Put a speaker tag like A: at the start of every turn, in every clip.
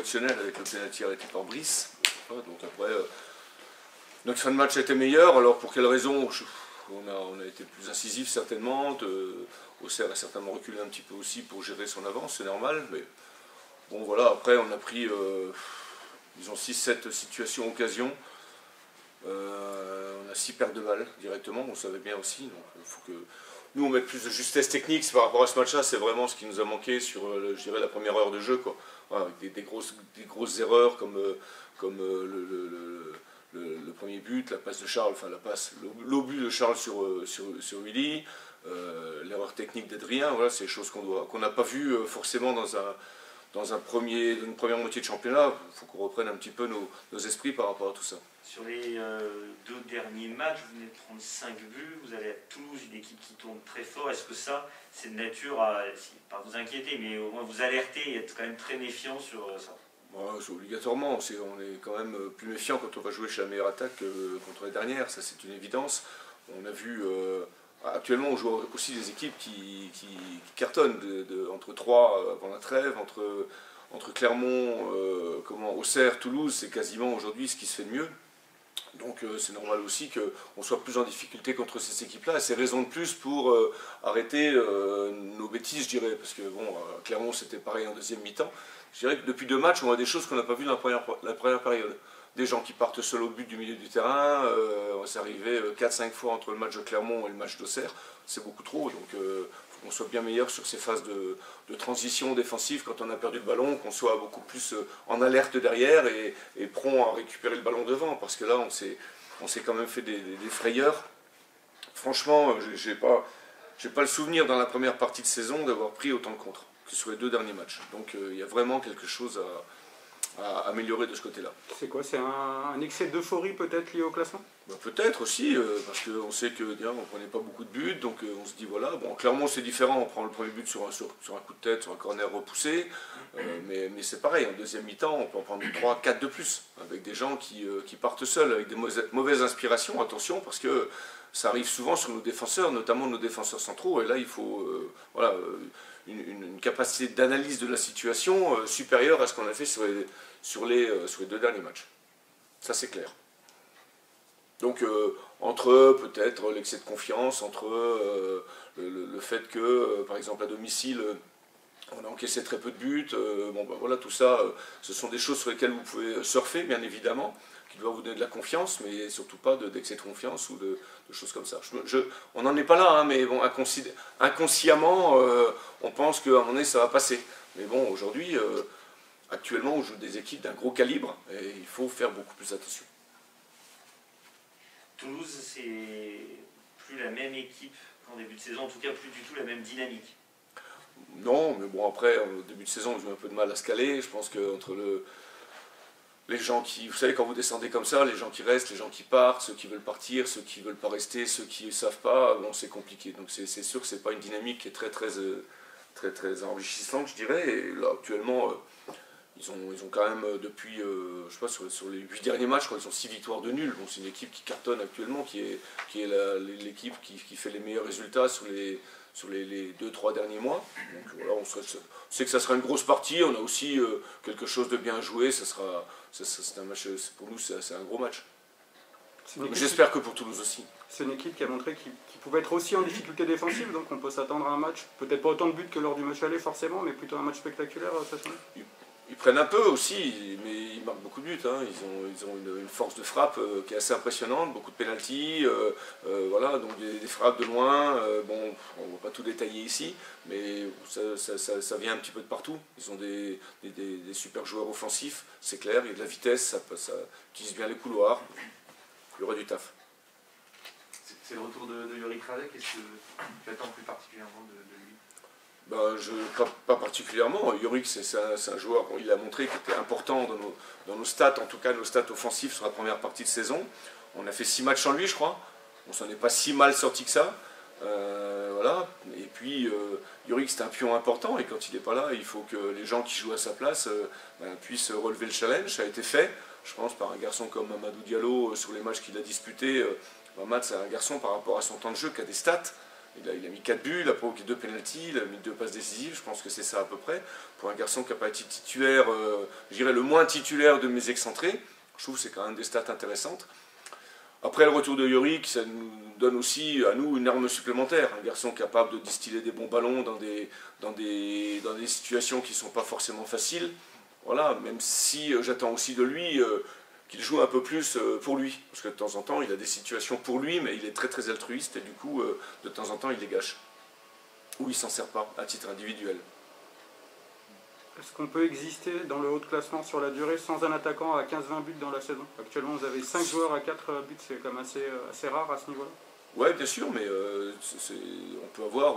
A: correctionnel avec le pénalty arrêté par Brice. Donc après, notre fin de match a été meilleure. Alors pour quelle raison? On a été plus incisif certainement. Auxerre a certainement reculé un petit peu aussi pour gérer son avance, c'est normal. Mais bon voilà, après on a pris, disons 6-7 situations, occasions. On a 6 pertes de balles directement, on savait bien aussi. Donc il faut que nous on mette plus de justesse technique par rapport à ce match-là. C'est vraiment ce qui nous a manqué sur, je dirais, la première heure de jeu, quoi. Voilà, avec des grosses erreurs comme le premier but, la passe de Charles, enfin l'obus de Charles sur Willy, l'erreur technique d'Adrien. Voilà, c'est des choses qu'on n'a pas vues forcément dans une première moitié de championnat. Il faut qu'on reprenne un petit peu nos esprits par rapport à tout ça.
B: Sur les 2 derniers matchs, vous venez de prendre 5 buts, vous allez à Toulouse, une équipe qui tourne très fort. Est-ce que ça, c'est de nature à, pas vous inquiéter, mais au moins vous alerter et être quand même très méfiant sur ça?
A: Obligatoirement, on est quand même plus méfiant quand on va jouer chez la meilleure attaque que contre les dernières, ça c'est une évidence. On a vu, actuellement on joue aussi des équipes qui cartonnent, entre 3 avant la trêve, entre Clermont, Auxerre, Toulouse, c'est quasiment aujourd'hui ce qui se fait de mieux. Donc c'est normal aussi qu'on soit plus en difficulté contre ces équipes-là. C'est raison de plus pour arrêter nos bêtises, je dirais. Parce que bon, Clermont c'était pareil en deuxième mi-temps. Je dirais que depuis 2 matchs, on a des choses qu'on n'a pas vues dans la première période. Des gens qui partent seuls au but du milieu du terrain. C'est arrivé 4-5 fois entre le match de Clermont et le match d'Auxerre. C'est beaucoup trop. Donc il faut qu'on soit bien meilleur sur ces phases de transition défensive quand on a perdu le ballon, qu'on soit beaucoup plus en alerte derrière et prompt à récupérer le ballon devant. Parce que là, on s'est quand même fait des frayeurs. Franchement, j'ai pas le souvenir dans la première partie de saison d'avoir pris autant de contre que sur les 2 derniers matchs. Donc il y a vraiment quelque chose à améliorer de ce côté-là.
C: C'est quoi? C'est un excès d'euphorie peut-être lié au classement?
A: Peut-être aussi, parce qu'on sait qu'on ne prenait pas beaucoup de buts, donc on se dit voilà, bon, clairement c'est différent, on prend le premier but sur un coup de tête, sur un corner repoussé, mais c'est pareil, en deuxième mi-temps on peut en prendre 3, 4 de plus, avec des gens qui partent seuls, avec des mauvaises inspirations, attention, parce que ça arrive souvent sur nos défenseurs, notamment nos défenseurs centraux, et là il faut une capacité d'analyse de la situation supérieure à ce qu'on a fait sur les 2 derniers matchs. Ça c'est clair. Donc entre peut-être l'excès de confiance, entre le fait que, par exemple à domicile, on a encaissé très peu de buts, voilà, tout ça, ce sont des choses sur lesquelles vous pouvez surfer, bien évidemment, qui doivent vous donner de la confiance, mais surtout pas d'excès de confiance ou de choses comme ça. On n'en est pas là, hein, mais bon, inconsciemment, on pense qu'à un moment donné, ça va passer. Mais bon, aujourd'hui, actuellement, on joue des équipes d'un gros calibre, et il faut faire beaucoup plus attention.
B: Toulouse, c'est plus la même équipe qu'en début de saison, en tout cas plus du tout la même dynamique.
A: Non, mais bon, après, au début de saison, ils ont un peu de mal à se caler. Je pense qu'entre les gens qui, vous savez, quand vous descendez comme ça, les gens qui restent, les gens qui partent, ceux qui veulent partir, ceux qui veulent pas rester, ceux qui ne savent pas, bon, c'est compliqué. Donc c'est sûr que c'est pas une dynamique qui est très enrichissante, je dirais. Et là, actuellement, ils ont quand même, depuis, je sais pas, sur les 8 derniers matchs, je crois qu'ils ont 6 victoires de nul. Bon, c'est une équipe qui cartonne actuellement, qui est l'équipe qui fait les meilleurs résultats sur les 2-3 derniers mois. Donc voilà, on sait que ça sera une grosse partie. On a aussi quelque chose de bien joué. C'est un match, pour nous, c'est un gros match. J'espère que pour Toulouse aussi.
C: C'est une équipe qui a montré qu'il pouvait être aussi en difficulté défensive, donc on peut s'attendre à un match, peut-être pas autant de buts que lors du match aller forcément, mais plutôt un match spectaculaire cette semaine.
A: Ils prennent un peu aussi, mais ils marquent beaucoup de buts. Hein. Ils ont une force de frappe qui est assez impressionnante, beaucoup de pénaltys, voilà, donc des frappes de loin. Bon, on ne va pas tout détailler ici, mais ça vient un petit peu de partout. Ils ont des super joueurs offensifs, c'est clair, il y a de la vitesse, ça utilise bien les couloirs. Il y aura du taf.
D: C'est le retour de Yorick Radek, qu'est-ce que tu attends plus particulièrement de lui?
A: Pas particulièrement. Yorick, c'est un joueur, bon, il a montré qu'il était important dans nos stats, en tout cas nos stats offensifs sur la première partie de saison. On a fait 6 matchs en lui, je crois. On s'en est pas si mal sorti que ça. Voilà. Et puis, Yorick, c'est un pion important, et quand il n'est pas là, il faut que les gens qui jouent à sa place puissent relever le challenge. Ça a été fait, je pense, par un garçon comme Mamadou Diallo sur les matchs qu'il a disputés. Mamad, c'est un garçon par rapport à son temps de jeu qui a des stats. Il a mis 4 buts, il a provoqué 2 pénaltys, il a mis 2 passes décisives, je pense que c'est ça à peu près. Pour un garçon qui n'a pas été titulaire, je dirais le moins titulaire de mes excentrés, je trouve que c'est quand même des stats intéressantes. Après le retour de Yorick, ça nous donne aussi à nous une arme supplémentaire. Un garçon capable de distiller des bons ballons dans des situations qui ne sont pas forcément faciles. Voilà, même si j'attends aussi de lui qu'il joue un peu plus pour lui. Parce que de temps en temps, il a des situations pour lui, mais il est très très altruiste et du coup, de temps en temps, il les gâche. Ou il ne s'en sert pas à titre individuel.
C: Est-ce qu'on peut exister dans le haut de classement sur la durée sans un attaquant à 15-20 buts dans la saison? Actuellement, vous avez 5 joueurs à 4 buts, c'est quand même assez rare à ce niveau-là.
A: Ouais, bien sûr, mais on peut avoir...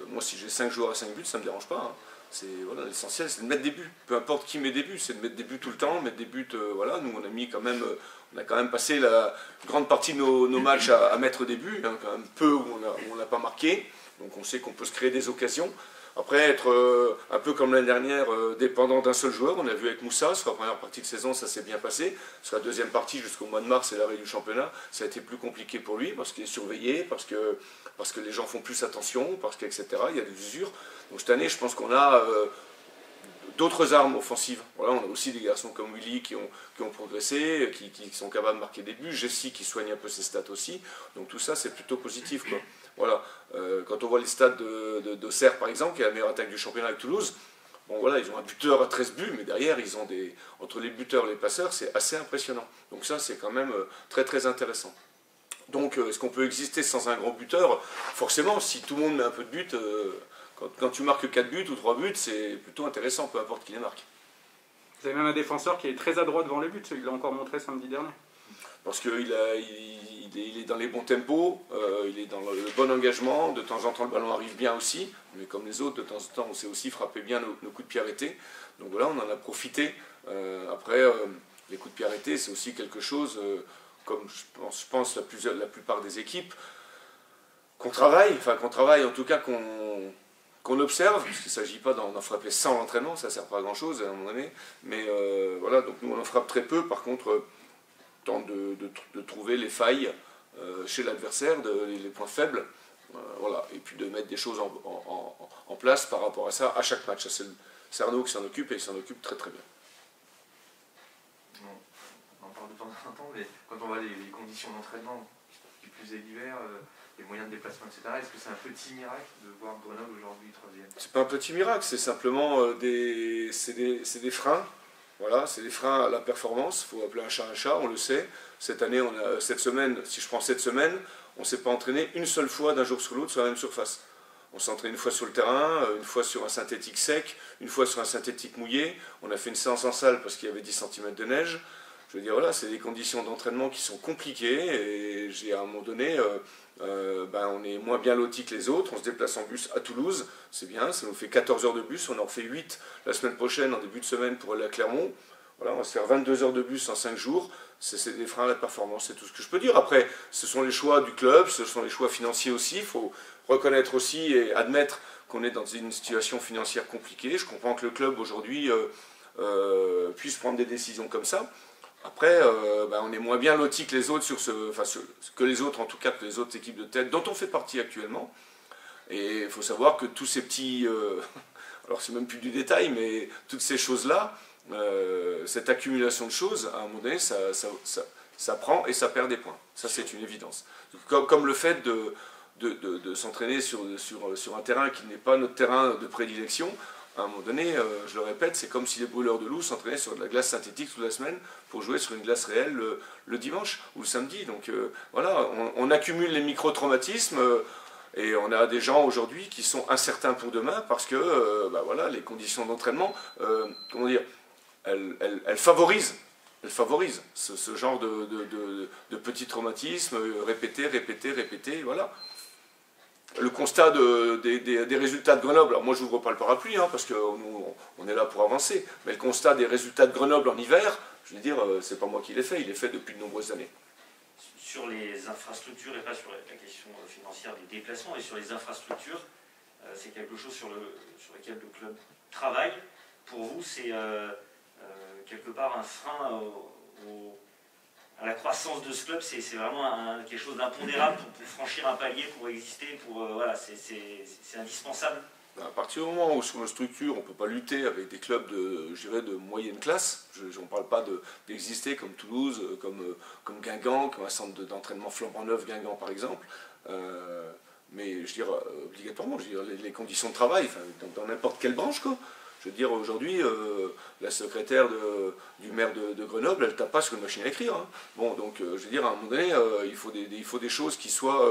A: moi, si j'ai 5 joueurs à 5 buts, ça ne me dérange pas. Hein. Voilà, l'essentiel, c'est de mettre des buts. Peu importe qui met des buts, c'est de mettre des buts tout le temps, mettre des buts... voilà, nous, on a quand même passé la grande partie de nos matchs à mettre des buts, hein, quand même peu où on n'a pas marqué. Donc on sait qu'on peut se créer des occasions. Après, être un peu comme l'année dernière, dépendant d'un seul joueur, on a vu avec Moussa, sur la première partie de saison, ça s'est bien passé. Sur la deuxième partie, jusqu'au mois de mars et l'arrêt du championnat, ça a été plus compliqué pour lui, parce qu'il est surveillé, parce que les gens font plus attention, etc. Il y a des usures. Donc cette année, je pense qu'on a d'autres armes offensives. Voilà, on a aussi des garçons comme Willy qui ont progressé, qui sont capables de marquer des buts, Jessie qui soigne un peu ses stats aussi. Donc tout ça, c'est plutôt positif, quoi. Voilà. Quand on voit les stats d'Auxerre, par exemple, qui est la meilleure attaque du championnat avec Toulouse, bon voilà, ils ont un buteur à 13 buts, mais derrière, ils ont entre les buteurs et les passeurs, c'est assez impressionnant. Donc ça, c'est quand même très très intéressant. Donc, est-ce qu'on peut exister sans un grand buteur? Forcément, si tout le monde met un peu de but, quand tu marques 4 buts ou 3 buts, c'est plutôt intéressant, peu importe qui les marque.
C: Vous avez même un défenseur qui est très adroit devant les buts, il l'a encore montré samedi dernier.
A: Parce qu'il est dans les bons tempos, il est dans le bon engagement, de temps en temps le ballon arrive bien aussi, mais comme les autres, de temps en temps on sait aussi frapper bien nos coups de pied arrêtés. Donc voilà, on en a profité. Après, les coups de pied arrêtés, c'est aussi quelque chose, comme je pense la plupart des équipes, qu'on travaille en tout cas qu'on observe, parce qu'il ne s'agit pas d'en frapper sans l'entraînement, ça ne sert pas à grand chose à un moment donné, mais voilà, donc nous on en frappe très peu, par contre, tente de trouver les failles chez l'adversaire, les points faibles, voilà, et puis de mettre des choses en place par rapport à ça à chaque match. C'est Arnaud qui s'en occupe et il s'en occupe très très bien.
D: On en parle de temps en temps, mais quand on voit les conditions d'entraînement, qui plus est l'hiver, les moyens de déplacement, etc., est-ce que c'est un petit miracle de voir Grenoble aujourd'hui 3e? C'est
A: pas un petit miracle, c'est simplement des freins. Voilà, c'est des freins à la performance, il faut appeler un chat, on le sait. Cette année, cette semaine, si je prends cette semaine, on ne s'est pas entraîné une seule fois d'un jour sur l'autre sur la même surface. On s'est entraîné une fois sur le terrain, une fois sur un synthétique sec, une fois sur un synthétique mouillé. On a fait une séance en salle parce qu'il y avait 10 cm de neige. Je veux dire, voilà, c'est des conditions d'entraînement qui sont compliquées et à un moment donné, on est moins bien lotis que les autres. On se déplace en bus à Toulouse, c'est bien, ça nous fait 14 heures de bus. On en refait 8 la semaine prochaine en début de semaine pour aller à Clermont. Voilà, on va se faire 22 heures de bus en 5 jours. C'est des freins à la performance, c'est tout ce que je peux dire. Après, ce sont les choix du club, ce sont les choix financiers aussi. Il faut reconnaître aussi et admettre qu'on est dans une situation financière compliquée. Je comprends que le club aujourd'hui puisse prendre des décisions comme ça. Après, on est moins bien lotis que les autres que les autres, en tout cas que les autres équipes de tête, dont on fait partie actuellement. Et il faut savoir que tous ces petits, alors c'est même plus du détail, mais toutes ces choses-là, cette accumulation de choses, à un moment donné, ça prend et ça perd des points. Ça, c'est une évidence. Comme le fait de s'entraîner sur un terrain qui n'est pas notre terrain de prédilection. À un moment donné, je le répète, c'est comme si les brûleurs de loups s'entraînaient sur de la glace synthétique toute la semaine pour jouer sur une glace réelle le dimanche ou le samedi. Donc voilà, on accumule les micro-traumatismes et on a des gens aujourd'hui qui sont incertains pour demain parce que voilà, les conditions d'entraînement, elles favorisent ce genre de petits traumatismes répétés, voilà. Le constat des résultats de Grenoble, alors moi je n'ouvre pas le parapluie parce qu'on est là pour avancer, mais le constat des résultats de Grenoble en hiver, je veux dire, c'est pas moi qui l'ai fait, il est fait depuis de nombreuses années.
B: Sur les infrastructures et pas sur la question financière des déplacements, et sur les infrastructures, c'est quelque chose sur lequel le club travaille. Pour vous, c'est quelque part un frein à la croissance de ce club, c'est vraiment quelque chose d'impondérable pour franchir un palier, pour exister, voilà, c'est indispensable.
A: À partir du moment où sur une structure, on ne peut pas lutter avec des clubs de moyenne classe, on ne parle pas d'exister comme Toulouse, comme Guingamp, comme un centre d'entraînement flambant neuf Guingamp par exemple, mais je veux dire, obligatoirement, je veux dire, les conditions de travail, dans n'importe quelle branche, quoi. Je veux dire, aujourd'hui, la secrétaire du maire de Grenoble, elle ne tape pas sur une machine à écrire. Hein. Bon, donc, je veux dire, à un moment donné, il faut des choses qui soient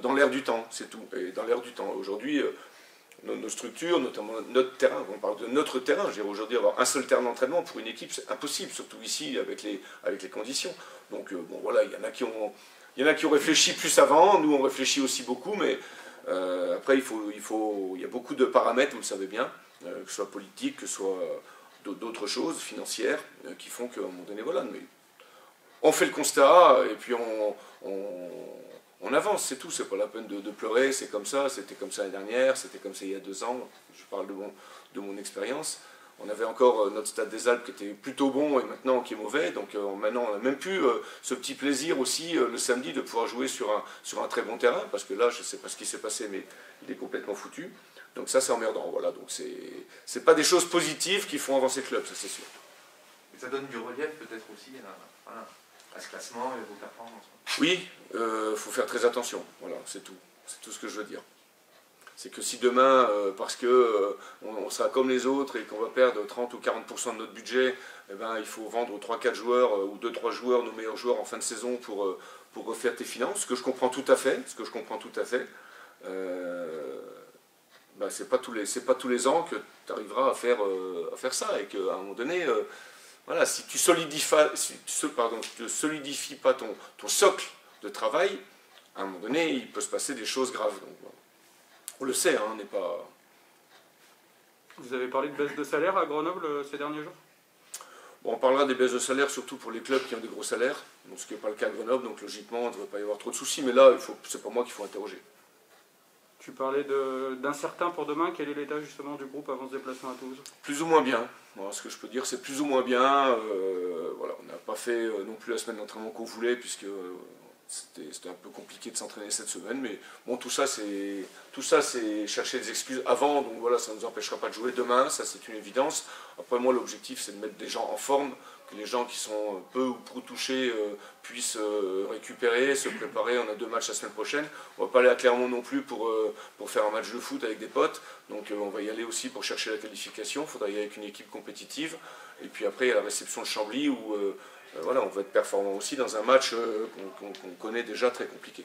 A: dans l'air du temps, c'est tout. Et dans l'air du temps. Aujourd'hui, nos structures, notamment notre terrain, on parle de notre terrain, je veux dire, aujourd'hui, avoir un seul terrain d'entraînement pour une équipe, c'est impossible, surtout ici, avec les conditions. Donc, bon, voilà, il y en a qui ont réfléchi plus avant, nous, on réfléchit aussi beaucoup, mais après, il y a beaucoup de paramètres, vous le savez bien, que ce soit politique, que ce soit d'autres choses, financières, qui font qu'à un moment donné, voilà, mais on fait le constat, et puis on avance, c'est tout, c'est pas la peine de pleurer, c'est comme ça, c'était comme ça l'année dernière, c'était comme ça il y a 2 ans, je parle de mon expérience. On avait encore notre Stade des Alpes qui était plutôt bon et maintenant qui est mauvais, donc maintenant on a même plus ce petit plaisir aussi le samedi de pouvoir jouer sur un très bon terrain, parce que là je ne sais pas ce qui s'est passé, mais il est complètement foutu. Donc ça c'est emmerdant, voilà, donc c'est pas des choses positives qui font avancer le club, ça c'est sûr.
D: Et ça donne du relief peut-être aussi à ce classement et vos performances.
A: Oui, faut faire très attention, voilà, c'est tout ce que je veux dire. C'est que si demain, parce que on sera comme les autres et qu'on va perdre 30 ou 40% de notre budget, eh ben, il faut vendre 3-4 joueurs ou 2-3 joueurs, nos meilleurs joueurs en fin de saison pour refaire tes finances, ce que je comprends tout à fait, ben, c'est pas tous les ans que tu arriveras à faire ça, et qu'à un moment donné, voilà, si tu ne solidifies pas ton socle de travail, à un moment donné, il peut se passer des choses graves. Donc, voilà. On le sait, hein, on n'est pas...
C: Vous avez parlé de baisse de salaire à Grenoble ces derniers jours?
A: Bon, on parlera des baisses de salaire surtout pour les clubs qui ont des gros salaires, donc, ce qui n'est pas le cas à Grenoble, donc logiquement, il ne devrait pas y avoir trop de soucis, mais là, c'est pas moi qu'il faut interroger.
C: Tu parlais d'incertain pour demain, quel est l'état justement du groupe avant ce déplacement à Toulouse?
A: Plus ou moins bien. Voilà, ce que je peux dire, c'est plus ou moins bien. Voilà, on n'a pas fait non plus la semaine d'entraînement qu'on voulait, puisque c'était un peu compliqué de s'entraîner cette semaine. Mais bon, tout ça, c'est chercher des excuses avant. Donc voilà, ça ne nous empêchera pas de jouer demain, ça c'est une évidence. Après, moi, l'objectif, c'est de mettre des gens en forme, que les gens qui sont peu ou prou touchés puissent récupérer, se préparer. On a 2 matchs la semaine prochaine. On ne va pas aller à Clermont non plus pour faire un match de foot avec des potes. Donc on va y aller aussi pour chercher la qualification. Il faudra y aller avec une équipe compétitive. Et puis après, il y a la réception de Chambly où voilà, on va être performant aussi dans un match qu'on connaît déjà très compliqué.